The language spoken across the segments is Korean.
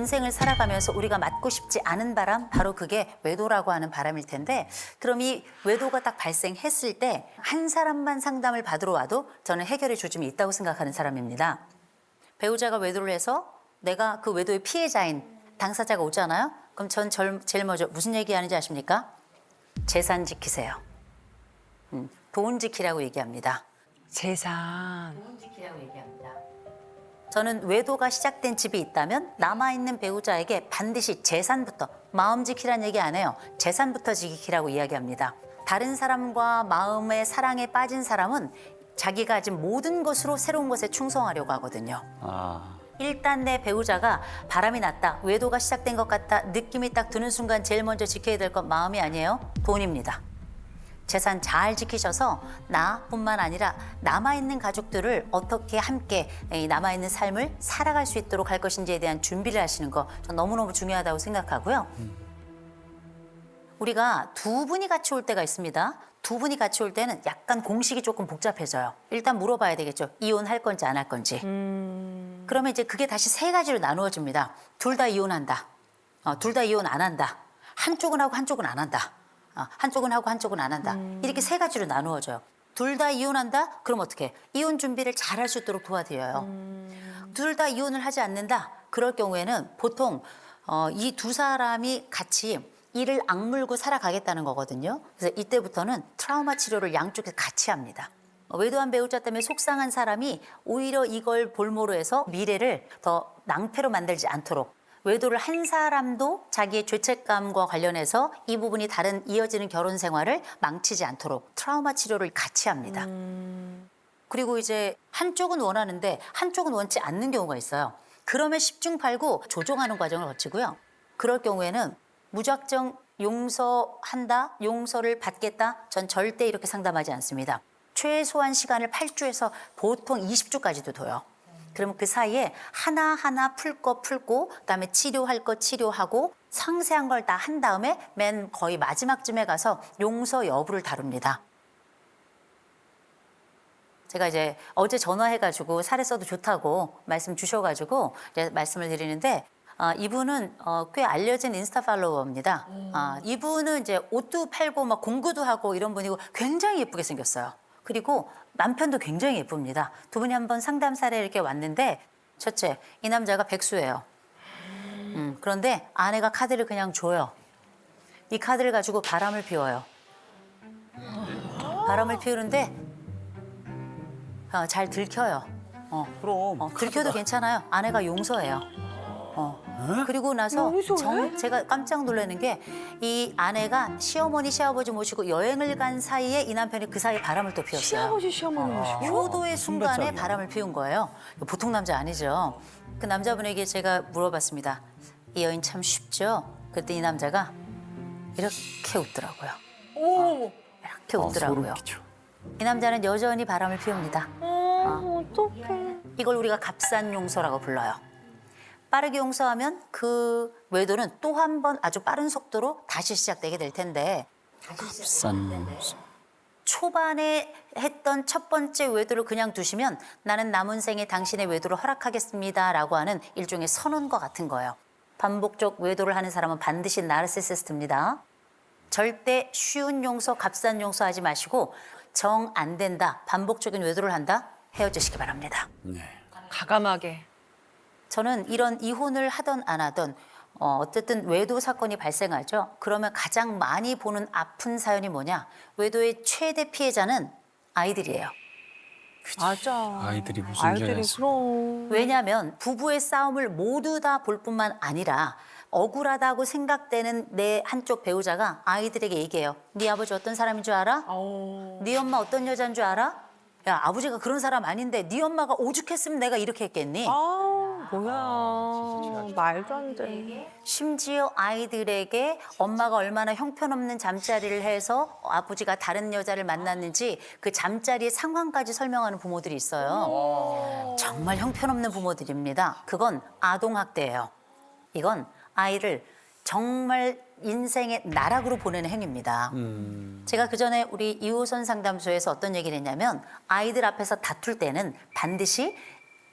인생을 살아가면서 우리가 맞고 싶지 않은 바람, 바로 그게 외도라고 하는 바람일 텐데, 그럼 이 외도가 딱 발생했을 때 한 사람만 상담을 받으러 와도 저는 해결의 조짐이 있다고 생각하는 사람입니다. 배우자가 외도를 해서 내가 그 외도의 피해자인 당사자가 오잖아요. 그럼 전 제일 먼저 무슨 얘기하는지 아십니까? 재산 지키세요. 돈 지키라고 얘기합니다. 재산. 돈 지키라고 얘기합니다. 저는 외도가 시작된 집이 있다면 남아있는 배우자에게 반드시 재산부터, 마음 지키라는 얘기 안 해요. 재산부터 지키라고 이야기합니다. 다른 사람과 마음의 사랑에 빠진 사람은 자기가 가진 모든 것으로 새로운 것에 충성하려고 하거든요. 일단 내 배우자가 바람이 났다, 외도가 시작된 것 같다, 느낌이 딱 드는 순간 제일 먼저 지켜야 될 건 마음이 아니에요. 돈입니다. 재산 잘 지키셔서 나뿐만 아니라 남아있는 가족들을 어떻게 함께 남아있는 삶을 살아갈 수 있도록 할 것인지에 대한 준비를 하시는 거 전 너무너무 중요하다고 생각하고요. 우리가 두 분이 같이 올 때가 있습니다. 두 분이 같이 올 때는 약간 공식이 조금 복잡해져요. 일단 물어봐야 되겠죠. 이혼할 건지 안 할 건지. 그러면 이제 그게 다시 세 가지로 나누어집니다. 둘 다 이혼한다. 둘 다 이혼 안 한다. 한쪽은 하고 한쪽은 안 한다. 한쪽은 하고 한쪽은 안 한다. 이렇게 세 가지로 나누어져요. 둘 다 이혼한다? 그럼 어떻게? 이혼 준비를 잘 할 수 있도록 도와드려요. 둘 다 이혼을 하지 않는다? 그럴 경우에는 보통 이 두 사람이 같이 이를 악물고 살아가겠다는 거거든요. 그래서 이때부터는 트라우마 치료를 양쪽에서 같이 합니다. 외도한 배우자 때문에 속상한 사람이 오히려 이걸 볼모로 해서 미래를 더 낭패로 만들지 않도록, 외도를 한 사람도 자기의 죄책감과 관련해서 이 부분이 다른 이어지는 결혼 생활을 망치지 않도록 트라우마 치료를 같이 합니다. 그리고 이제 한쪽은 원하는데 한쪽은 원치 않는 경우가 있어요. 그러면 10중 8구 조정하는 과정을 거치고요. 그럴 경우에는 무작정 용서한다, 용서를 받겠다, 전 절대 이렇게 상담하지 않습니다. 최소한 시간을 8주에서 보통 20주까지도 둬요. 그러면 그 사이에 하나하나 풀 거 풀고, 그다음에 치료할 거 치료하고, 상세한 걸 다 한 다음에 맨 거의 마지막쯤에 가서 용서 여부를 다룹니다. 제가 이제 어제 전화해가지고 사례 써도 좋다고 말씀 주셔가지고 이제 말씀을 드리는데, 이분은 꽤 알려진 인스타 팔로워입니다. 이분은 이제 옷도 팔고 막 공구도 하고 이런 분이고 굉장히 예쁘게 생겼어요. 그리고 남편도 굉장히 예쁩니다. 두 분이 한번 상담 사례 이렇게 왔는데, 첫째, 이 남자가 백수예요. 그런데 아내가 카드를 그냥 줘요. 이 카드를 가지고 바람을 피워요. 바람을 피우는데 잘 들켜요. 그럼 들켜도 괜찮아요. 아내가 용서해요. 그리고 나서 제가 깜짝 놀라는 게, 이 아내가 시어머니 시아버지 모시고 여행을 간 사이에 이 남편이 그 사이에 바람을 또 피웠어요. 시아버지 시어머니 모시고. 효도의 순간에 바람을 피운 거예요. 보통 남자 아니죠. 그 남자분에게 제가 물어봤습니다. 이 여인 참 쉽죠? 그때 이 남자가 이렇게 웃더라고요. 이렇게 웃더라고요. 이 남자는 여전히 바람을 피웁니다. 어떡해. 이걸 우리가 값싼 용서라고 불러요. 빠르게 용서하면 그 외도는 또 한 번 아주 빠른 속도로 다시 시작되게 될 텐데, 싼 용서. 초반에 했던 첫 번째 외도를 그냥 두시면 나는 남은 생에 당신의 외도를 허락하겠습니다라고 하는 일종의 선언과 같은 거예요. 반복적 외도를 하는 사람은 반드시 나르시시스트입니다. 절대 쉬운 용서, 값싼 용서하지 마시고, 정 안 된다, 반복적인 외도를 한다, 헤어지시기 바랍니다. 가감하게. 저는 이런 이혼을 하던 안 하던 어쨌든 외도 사건이 발생하죠. 그러면 가장 많이 보는 아픈 사연이 뭐냐? 외도의 최대 피해자는 아이들이에요. 맞아. 아이들이 무슨 아이들이 죄가 있어. 그럼. 왜냐하면 부부의 싸움을 모두 다 볼 뿐만 아니라 억울하다고 생각되는 내 한쪽 배우자가 아이들에게 얘기해요. 네 아버지 어떤 사람인 줄 알아? 네 엄마 어떤 여자인 줄 알아? 야, 아버지가 그런 사람 아닌데 네 엄마가 오죽했으면 내가 이렇게 했겠니? 뭐야. 말도 안 돼. 심지어 아이들에게 엄마가 얼마나 형편없는 잠자리를 해서 아버지가 다른 여자를 만났는지 그 잠자리의 상황까지 설명하는 부모들이 있어요. 정말 형편없는 부모들입니다. 그건 아동학대예요. 이건 아이를 정말 인생의 나락으로 보내는 행위입니다. 제가 그전에 우리 2호선 상담소에서 어떤 얘기를 했냐면, 아이들 앞에서 다툴 때는 반드시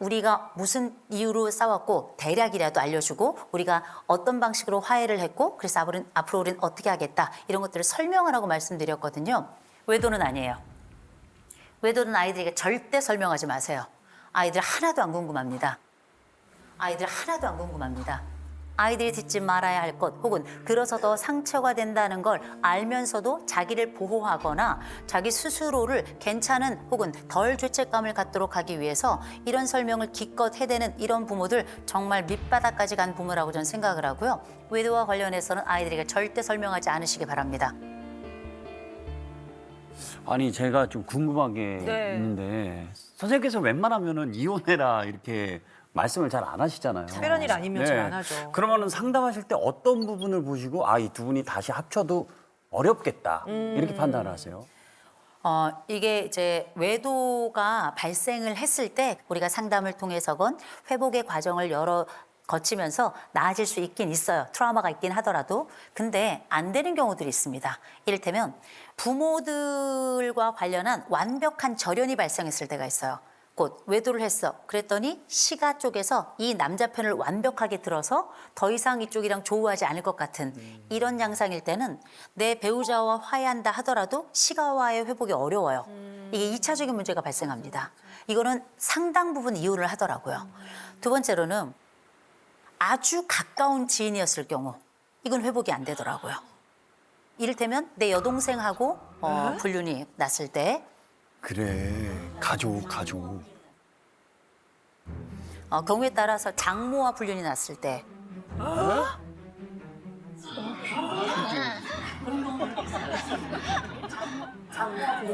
우리가 무슨 이유로 싸웠고 대략이라도 알려주고 우리가 어떤 방식으로 화해를 했고 그래서 앞으로 우리는 어떻게 하겠다 이런 것들을 설명하라고 말씀드렸거든요. 외도는 아니에요. 외도는 아이들에게 절대 설명하지 마세요. 아이들 하나도 안 궁금합니다. 아이들 하나도 안 궁금합니다. 아이들이 듣지 말아야 할 것 혹은 들어서 더 상처가 된다는 걸 알면서도 자기를 보호하거나 자기 스스로를 괜찮은 혹은 덜 죄책감을 갖도록 하기 위해서 이런 설명을 기껏 해대는 이런 부모들 정말 밑바닥까지 간 부모라고 저는 생각을 하고요. 외도와 관련해서는 아이들에게 절대 설명하지 않으시기 바랍니다. 아니 제가 좀 궁금한 게 네. 있는데 선생님께서 웬만하면은 이혼해라 이렇게 말씀을 잘 안 하시잖아요. 특별한 일 아니면 잘 안 하죠. 그러면은 상담하실 때 어떤 부분을 보시고 아, 이 두 분이 다시 합쳐도 어렵겠다 이렇게 판단을 하세요? 이게 이제 외도가 발생을 했을 때 우리가 상담을 통해서건 회복의 과정을 거치면서 나아질 수 있긴 있어요. 트라우마가 있긴 하더라도. 근데 안 되는 경우들이 있습니다. 이를테면 부모들과 관련한 완벽한 절연이 발생했을 때가 있어요. 곧 외도를 했어. 그랬더니 시가 쪽에서 이 남자 편을 완벽하게 들어서 더 이상 이쪽이랑 조우하지 않을 것 같은 이런 양상일 때는 내 배우자와 화해한다 하더라도 시가와의 회복이 어려워요. 이게 2차적인 문제가 발생합니다. 이거는 상당 부분 이혼을 하더라고요. 두 번째로는 아주 가까운 지인이었을 경우 이건 회복이 안 되더라고요. 이를테면 내 여동생하고 불륜이 났을 때 그래, 가족. 경우에 따라서 장모와 불륜이 났을 때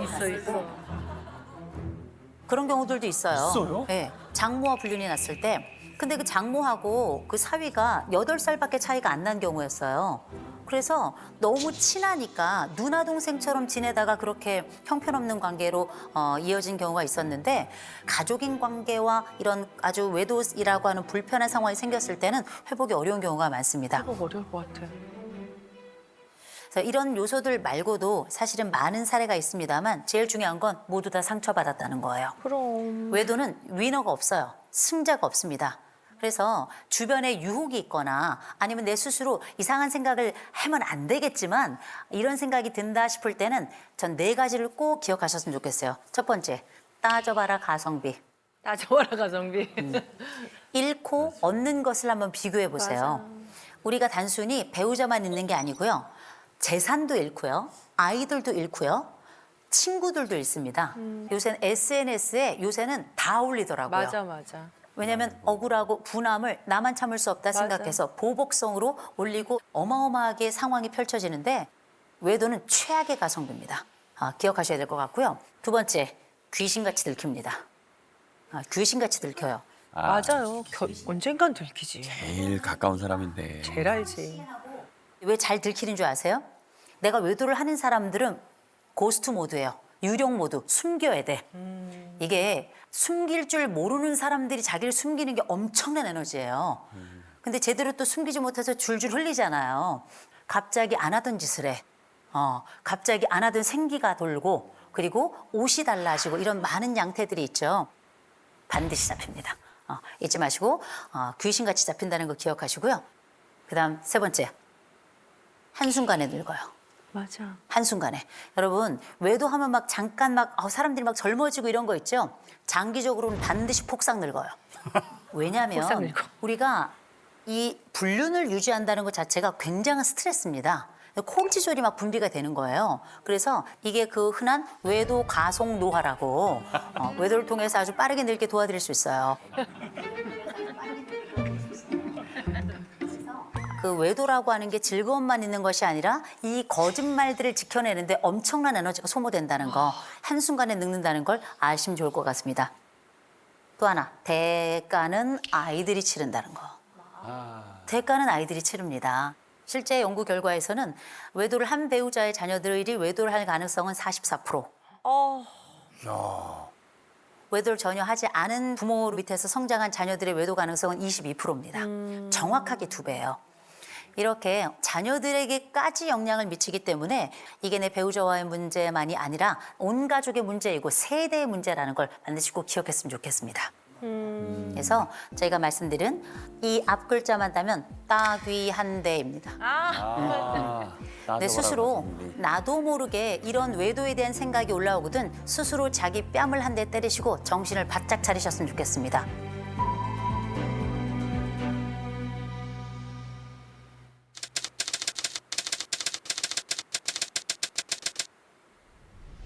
있어. 그런 경우들도 있어요. 있어요? 네, 장모와 불륜이 났을 때 근데 그 장모하고 그 사위가 8살밖에 차이가 안 난 경우였어요. 그래서 너무 친하니까 누나 동생처럼 지내다가 그렇게 형편없는 관계로 이어진 경우가 있었는데 가족인 관계와 이런 아주 외도이라고 하는 불편한 상황이 생겼을 때는 회복이 어려운 경우가 많습니다. 회복 어려울 것 같아. 그래서 이런 요소들 말고도 사실은 많은 사례가 있습니다만 제일 중요한 건 모두 다 상처받았다는 거예요. 그럼. 외도는 위너가 없어요. 승자가 없습니다. 그래서 주변에 유혹이 있거나 아니면 내 스스로 이상한 생각을 하면 안 되겠지만 이런 생각이 든다 싶을 때는 전 4가지를 꼭 기억하셨으면 좋겠어요. 첫 번째, 따져봐라 가성비. 따져봐라 가성비. 잃고 얻는 것을 한번 비교해 보세요. 우리가 단순히 배우자만 있는 게 아니고요. 재산도 잃고요. 아이들도 잃고요. 친구들도 잃습니다. 요새는 SNS에 요새는 다 올리더라고요. 맞아. 왜냐하면 억울하고 분함을 나만 참을 수 없다 생각해서 보복성으로 올리고 어마어마하게 상황이 펼쳐지는데 외도는 최악의 가성비입니다. 기억하셔야 될 것 같고요. 두 번째, 귀신같이 들킵니다. 귀신같이 들켜요. 맞아요. 언젠간 들키지. 제일 가까운 사람인데. 제일 알지. 왜 잘 들키는 줄 아세요? 내가 외도를 하는 사람들은 고스트 모드예요. 유령 모드, 숨겨야 돼. 이게 숨길 줄 모르는 사람들이 자기를 숨기는 게 엄청난 에너지예요. 근데 제대로 또 숨기지 못해서 줄줄 흘리잖아요. 갑자기 안 하던 짓을 해. 갑자기 안 하던 생기가 돌고 그리고 옷이 달라지고 이런 많은 양태들이 있죠. 반드시 잡힙니다. 잊지 마시고 귀신같이 잡힌다는 거 기억하시고요. 그다음 세 번째, 한순간에 늙어요. 맞아. 한순간에. 여러분 외도하면 막 잠깐 사람들이 막 젊어지고 이런 거 있죠. 장기적으로는 반드시 폭삭 늙어요. 왜냐하면 폭삭 늙어. 우리가 이 불륜을 유지한다는 것 자체가 굉장한 스트레스입니다. 콜티졸이 막 분비가 되는 거예요. 그래서 이게 그 흔한 외도 가속 노화라고 외도를 통해서 아주 빠르게 늙게 도와드릴 수 있어요. 그 외도라고 하는 게 즐거움만 있는 것이 아니라 이 거짓말들을 지켜내는데 엄청난 에너지가 소모된다는 거, 한순간에 늙는다는 걸 아시면 좋을 것 같습니다. 또 하나, 대가는 아이들이 치른다는 거. 대가는 아이들이 치릅니다. 실제 연구 결과에서는 외도를 한 배우자의 자녀들이 외도를 할 가능성은 44%. 외도를 전혀 하지 않은 부모 밑에서 성장한 자녀들의 외도 가능성은 22%입니다. 정확하게 2배예요. 이렇게 자녀들에게까지 영향을 미치기 때문에 이게 내 배우자와의 문제만이 아니라 온 가족의 문제이고 세대의 문제라는 걸 반드시 꼭 기억했으면 좋겠습니다. 그래서 저희가 말씀드린 이 앞 글자만 따면 따귀한데입니다. 내 스스로 나도 모르게 이런 외도에 대한 생각이 올라오거든 스스로 자기 뺨을 한 대 때리시고 정신을 바짝 차리셨으면 좋겠습니다.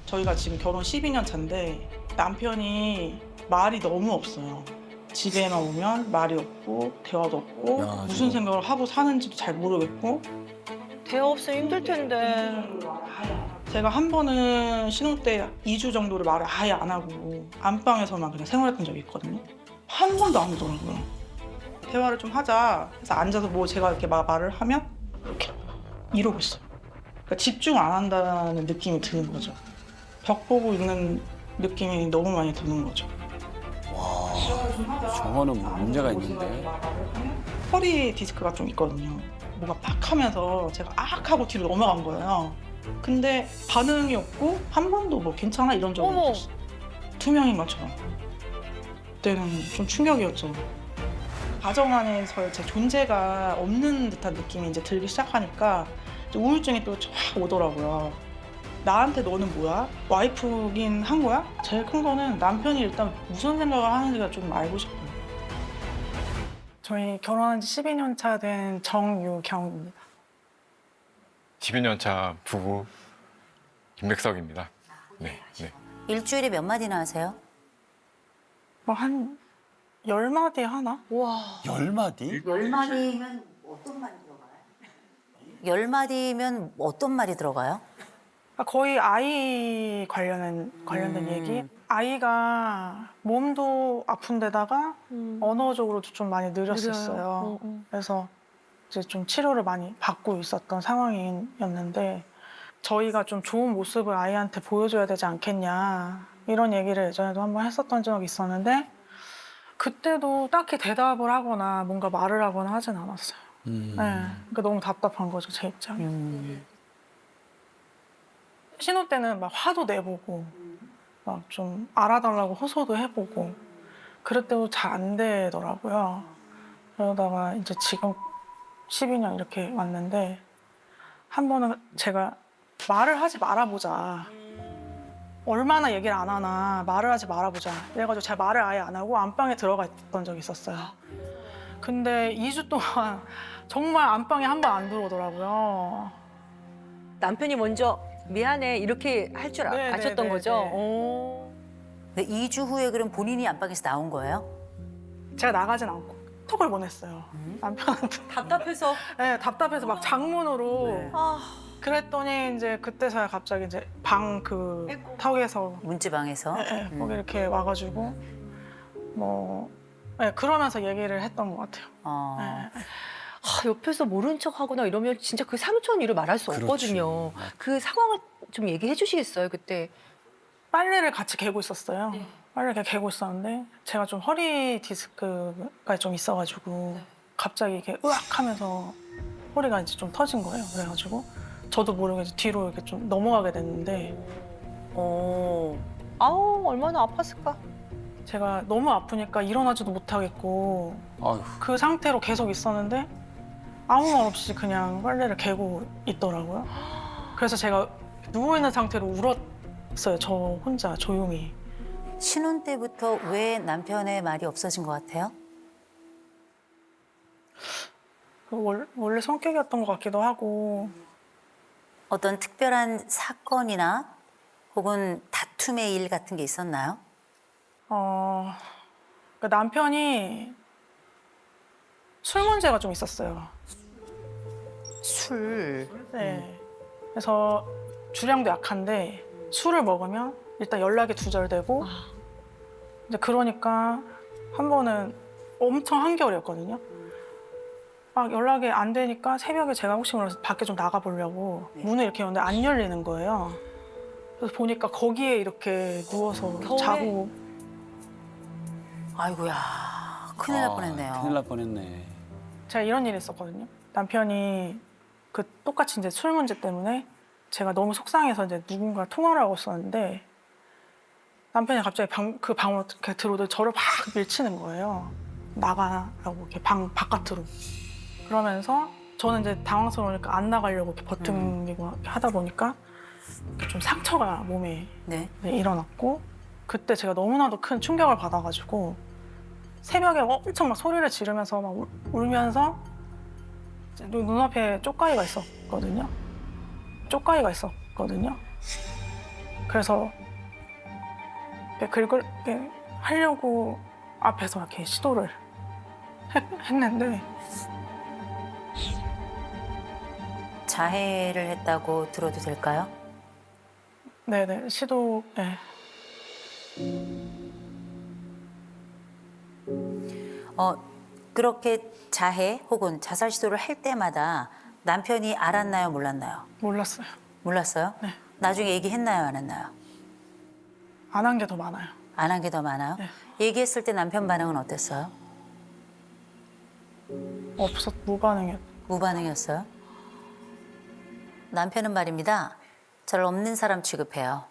저희가 지금 결혼 12년 차인데 남편이 말이 너무 없어요. 집에만 오면 말이 없고 대화도 없고 야, 무슨 저거. 생각을 하고 사는지도 잘 모르겠고 대화 없으면 힘들 텐데. 제가 한 번은 신혼 때 2주 정도를 말을 아예 안 하고 안방에서만 그냥 생활했던 적이 있거든요. 한 번도 안 오더라고요. 대화를 좀 하자 해서 앉아서 뭐 제가 이렇게 말을 하면 이렇게 이러고 있어요. 그러니까 집중 안 한다는 느낌이 드는 거죠. 벽 보고 있는 느낌이 너무 많이 드는 거죠. 저거는 문제가 있는데. 허리 디스크가 좀 있거든요. 뭐가 팍 하면서 제가 악 하고 뒤로 넘어간 거예요. 근데 반응이 없고 한 번도 뭐 괜찮아 이런 적은 어머. 없었어요. 투명인 것처럼. 그때는 좀 충격이었죠. 가정 안에서 제 존재가 없는 듯한 느낌이 이제 들기 시작하니까 이제 우울증이 또 쫙 오더라고요. 나한테 너는 뭐야? 와이프긴 한 거야? 제일 큰 거는 남편이 일단 무슨 생각을 하는지가 좀 알고 싶어요. 저희 결혼한 지 12년 차 된 정유경입니다. 12년 차 부부 김백석입니다. 네, 네. 일주일에 몇 마디나 하세요? 뭐 한 10마디 하나? 와. 10마디? 10마디면 어떤 말이 들어가요? 10마디면 어떤 말이 들어가요? 거의 아이 관련된 얘기? 아이가 몸도 아픈 데다가 언어적으로도 좀 많이 느렸었어요. 그래서 이제 좀 치료를 많이 받고 있었던 상황이었는데 저희가 좀 좋은 모습을 아이한테 보여줘야 되지 않겠냐 이런 얘기를 예전에도 한번 했었던 적이 있었는데 그때도 딱히 대답을 하거나 뭔가 말을 하거나 하진 않았어요. 네, 그러니까 너무 답답한 거죠, 제 입장이. 신혼 때는 막 화도 내보고 막 좀 알아달라고 호소도 해보고 그랬대도 잘 안 되더라고요. 그러다가 이제 지금 12년 이렇게 왔는데 한 번은 제가 말을 하지 말아보자. 얼마나 얘기를 안 하나 말을 하지 말아보자. 그래가지고 제가 말을 아예 안 하고 안방에 들어가 있던 적이 있었어요. 근데 2주 동안 정말 안방에 한 번 안 들어오더라고요. 남편이 먼저 미안해 이렇게 할 줄 네, 아셨던 네, 거죠? 네, 네. 오. 근데 2주 후에 그럼 본인이 안방에서 나온 거예요? 제가 나가진 않고 톡을 보냈어요. 남편한테. 답답해서. 네, 답답해서 막 장문으로. 네. 그랬더니 이제 그때서야 갑자기 이제 방 그 턱에서 문지방에서? 거기 이렇게 와가지고 뭐 그러면서 얘기를 했던 것 같아요. 어. 네. 옆에서 모른 척하거나 이러면 진짜 그 상처는 이루 말할 수 그렇지. 없거든요. 그 상황을 좀 얘기해 주시겠어요, 그때? 빨래를 같이 개고 있었어요. 빨래를 이렇게 개고 있었는데 제가 좀 허리 디스크가 좀 있어가지고 갑자기 이렇게 으악 하면서 허리가 이제 좀 터진 거예요. 그래가지고 저도 모르게 이제 뒤로 이렇게 좀 넘어가게 됐는데 아우, 얼마나 아팠을까? 제가 너무 아프니까 일어나지도 못하겠고 아유, 그 상태로 계속 있었는데 아무 말 없이 그냥 빨래를 개고 있더라고요. 그래서 제가 누워있는 상태로 울었어요. 저 혼자 조용히. 신혼 때부터 왜 남편의 말이 없어진 것 같아요? 원래 성격이었던 것 같기도 하고 어떤 특별한 사건이나 혹은 다툼의 일 같은 게 있었나요? 그러니까 남편이 술 문제가 좀 있었어요. 술. 네. 그래서 주량도 약한데 술을 먹으면 일단 연락이 두절되고 이제 그러니까 한 번은 엄청 한겨울이었거든요. 막 연락이 안 되니까 새벽에 제가 혹시 몰라서 밖에 좀 나가보려고 문을 이렇게 여는데 안 열리는 거예요. 그래서 보니까 거기에 이렇게 누워서 겨울에? 자고 아이고야. 큰일 날 뻔했네요. 큰일 날 뻔했네. 제가 이런 일이 있었거든요. 남편이 그 똑같이 이제 술 문제 때문에 제가 너무 속상해서 이제 누군가 통화를 하고 있었는데 남편이 갑자기 그 방으로 이렇게 들어오더니 저를 막 밀치는 거예요. 나가라고 이렇게 방 바깥으로. 그러면서 저는 이제 당황스러우니까 안 나가려고 이렇게 버팅기고 이렇게 하다 보니까 이렇게 좀 상처가 몸에 네. 일어났고 그때 제가 너무나도 큰 충격을 받아가지고 새벽에 엄청 막 소리를 지르면서 막 울면서 이제 눈앞에 쪽가위가 있었거든요. 쪽가위가 있었거든요. 그래서 긁을 하려고 앞에서 이렇게 시도를 했는데 자해를 했다고 들어도 될까요? 네네 시도 네. 그렇게 자해 혹은 자살 시도를 할 때마다 남편이 알았나요, 몰랐나요? 몰랐어요. 몰랐어요? 네. 나중에 얘기했나요, 안 했나요? 안 한 게 더 많아요. 안 한 게 더 많아요? 네. 얘기했을 때 남편 반응은 어땠어요? 무반응이었. 무반응이었어요? 남편은 말입니다. 저를 없는 사람 취급해요.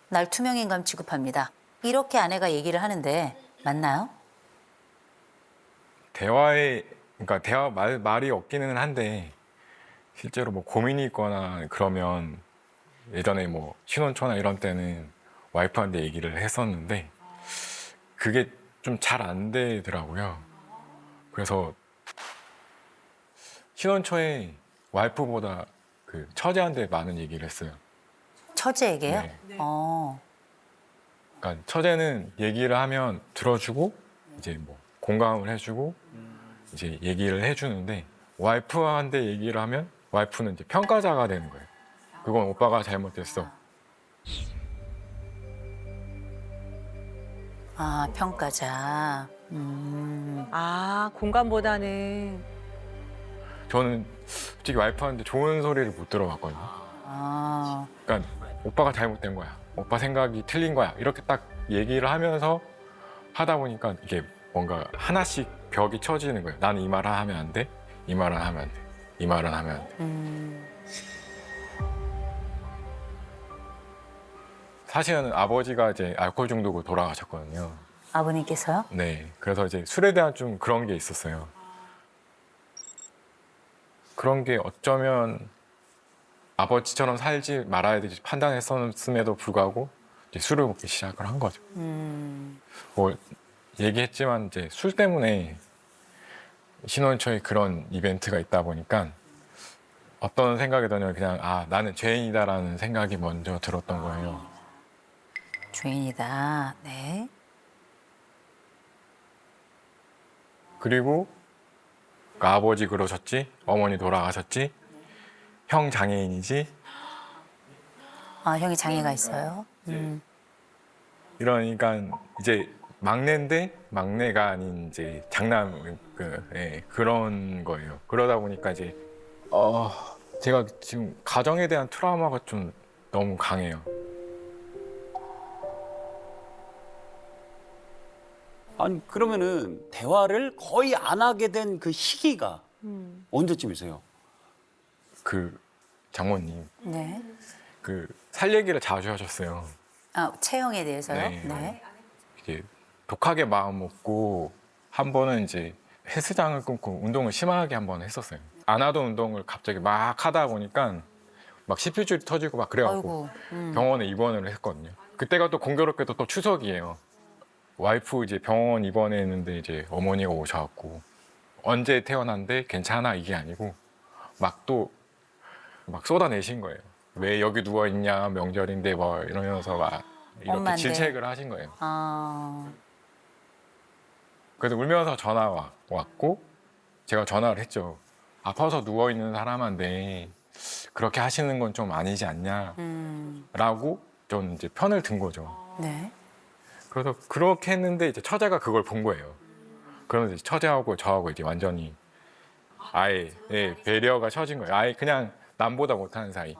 날 투명인간 취급합니다. 이렇게 아내가 얘기를 하는데 맞나요? 그러니까 말이 없기는 한데 실제로 뭐 고민이 있거나 그러면 예전에 뭐 신혼초나 이런 때는 와이프한테 얘기를 했었는데 그게 좀 잘 안 되더라고요. 그래서 신혼초에 와이프보다 그 처제한테 많은 얘기를 했어요. 처제에게요? 네. 그러니까 처제는 얘기를 하면 들어주고 이제 뭐 공감을 해주고 이제 얘기를 해주는데 와이프한테 얘기를 하면 와이프는 이제 평가자가 되는 거예요. 그건 오빠가 잘못했어. 아, 평가자. 아, 공감보다는. 저는 솔직히 와이프한테 좋은 소리를 못 들어봤거든요. 아, 그러니까 오빠가 잘못된 거야. 오빠 생각이 틀린 거야. 이렇게 딱 얘기를 하면서 하다 보니까 이게 뭔가 하나씩 벽이 쳐지는 거예요. 나는 이 말을 하면 안 돼. 이 말은 하면 안 돼. 이 말은 하면 안 돼. 사실은 아버지가 이제 알코올 중독으로 돌아가셨거든요. 아버님께서요? 네. 그래서 이제 술에 대한 좀 그런 게 있었어요. 그런 게 어쩌면 아버지처럼 살지 말아야 되지 판단했었음에도 불구하고 이제 술을 먹기 시작을 한 거죠. 뭐 얘기했지만 이제 술 때문에 신혼초에 그런 이벤트가 있다 보니까 어떤 생각이 드냐면 그냥 아 나는 죄인이다라는 생각이 먼저 들었던 거예요. 죄인이다. 네. 그리고 그러니까 아버지 그러셨지, 어머니 돌아가셨지, 형 장애인이지 아, 형이 장애가 있어요? 이러니까 이제 막내인데 막내가 아닌 이제 장남 그런 거예요. 그러다 보니까 이제 제가 지금 가정에 대한 트라우마가 좀 너무 강해요. 아니 그러면은 대화를 거의 안 하게 된 그 시기가 언제쯤이세요? 그 장모님 네. 그 살 얘기를 자주 하셨어요. 아, 체형에 대해서요? 네. 네. 이게 독하게 마음 먹고 한 번은 이제 헬스장을 끊고 운동을 심하게 한 번 했었어요. 안 하던 운동을 갑자기 막 하다 보니까 막 십혈줄이 터지고 막 그래갖고 아이고. 병원에 입원을 했거든요. 그때가 또 공교롭게도 또 추석이에요. 와이프 이제 병원 입원했는데 이제 어머니가 오셔갖고 언제 태어난데 괜찮아 이게 아니고 막 또 막 쏟아내신 거예요. 왜 여기 누워 있냐 명절인데 뭐 이러면서 막 이렇게 엄마인데. 질책을 하신 거예요. 아, 그래서 울면서 전화 왔고 제가 전화를 했죠. 아파서 누워 있는 사람한테 그렇게 하시는 건 좀 아니지 않냐라고 저는 이제 편을 든 거죠. 네. 그래서 그렇게 했는데 이제 처제가 그걸 본 거예요. 그러면서 이제 처제하고 저하고 이제 완전히 아예 배려가 쳐진 거예요. 아예 그냥 남보다 못하는 사이.